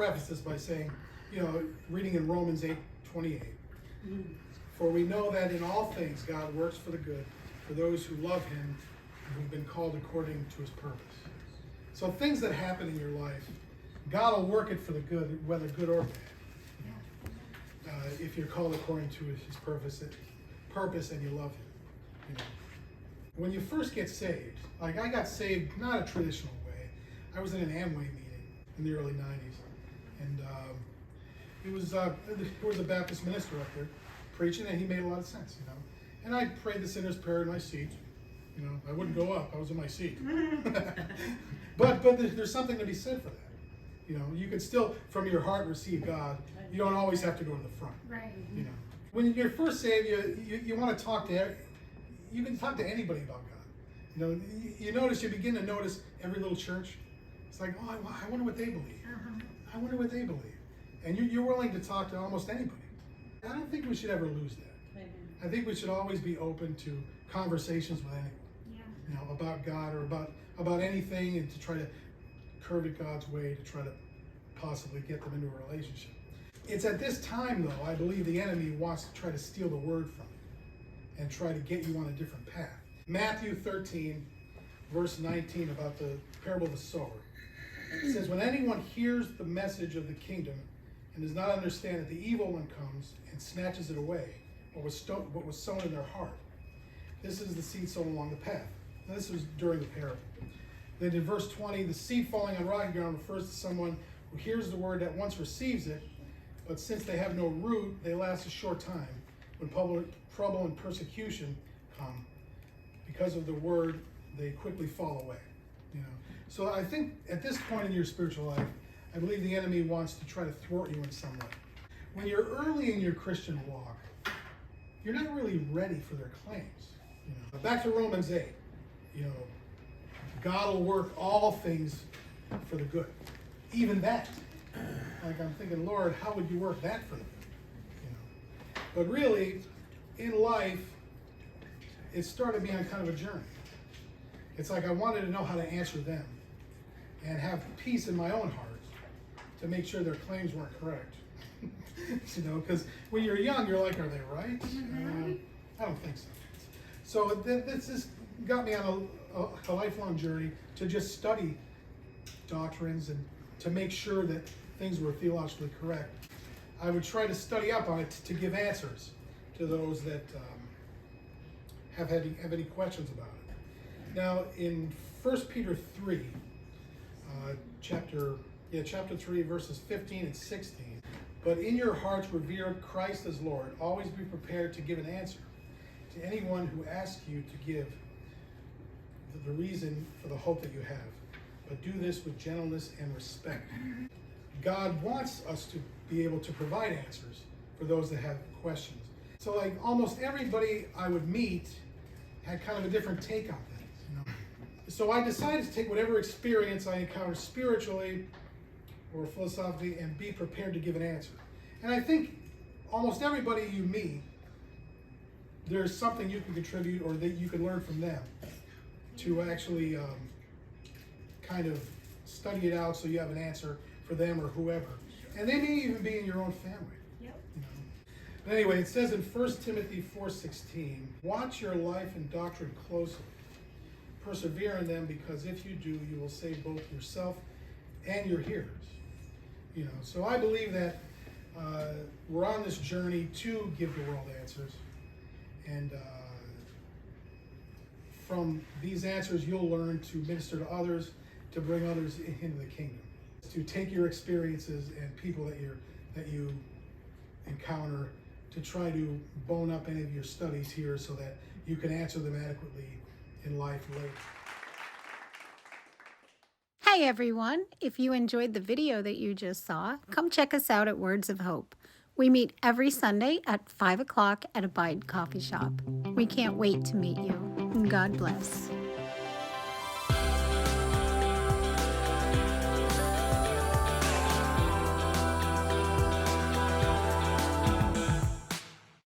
preface this by saying, reading in Romans 8:28. For we know that in all things God works for the good, for those who love him and who've been called according to his purpose. So things that happen in your life, God will work it for the good, whether good or bad. If you're called according to his purpose and you love him. When you first get saved, like I got saved not a traditional way. I was in an Amway meeting in the early 90s. And there was a Baptist minister up there preaching, and he made a lot of sense, And I prayed the sinner's prayer in my seat. I wouldn't go up. I was in my seat. but there's something to be said for that. You can still, from your heart, receive God. You don't always have to go to the front. Right. When you're first saved, you want to talk to. You can talk to anybody about God. You begin to notice every little church. It's like, oh, I wonder what they believe. I wonder what they believe. And you're willing to talk to almost anybody. I don't think we should ever lose that. I think we should always be open to conversations with anyone. About God or about anything, and to try to curve it God's way, to try to possibly get them into a relationship. It's at this time, though, I believe the enemy wants to try to steal the word from you and try to get you on a different path. Matthew 13, verse 19, about the parable of the sower. It says, when anyone hears the message of the kingdom and does not understand it, the evil one comes and snatches it away, what was sown in their heart. This is the seed sown along the path. Now, this was during the parable. Then in verse 20, the seed falling on rocky ground refers to someone who hears the word, at once receives it, but since they have no root, they last a short time. When trouble and persecution come, because of the word, they quickly fall away. So I think at this point in your spiritual life, I believe the enemy wants to try to thwart you in some way. When you're early in your Christian walk, you're not really ready for their claims. Back to Romans 8. God will work all things for the good. Even that. Like I'm thinking, Lord, how would you work that for the good? But really, in life, it started me on kind of a journey. It's like I wanted to know how to answer them and have peace in my own heart to make sure their claims weren't correct. Because when you're young, you're like, are they right? I don't think so. So this just got me on a lifelong journey to just study doctrines and to make sure that things were theologically correct. I would try to study up on it to give answers to those that have any questions about it. Now, in 1 Peter 3, chapter 3, verses 15 and 16, but in your hearts revere Christ as Lord. Always be prepared to give an answer to anyone who asks you to give the reason for the hope that you have. But do this with gentleness and respect. God wants us to be able to provide answers for those that have questions. So like almost everybody I would meet had kind of a different take on things. So I decided to take whatever experience I encountered spiritually or philosophically and be prepared to give an answer. And I think almost everybody you meet, there's something you can contribute or that you can learn from them to actually kind of study it out so you have an answer for them or whoever. And they may even be in your own family. Yep. But anyway, it says in 1 Timothy 4:16, watch your life and doctrine closely. Persevere in them, because if you do, you will save both yourself and your hearers. So I believe that we're on this journey to give the world answers. And from these answers, you'll learn to minister to others, to bring others into the kingdom, to take your experiences and people that you encounter to try to bone up any of your studies here so that you can answer them adequately in life later. Hi everyone. If you enjoyed the video that you just saw, come check us out at Words of Hope. We meet every Sunday at 5 o'clock at Abide Coffee Shop. We can't wait to meet you. God bless.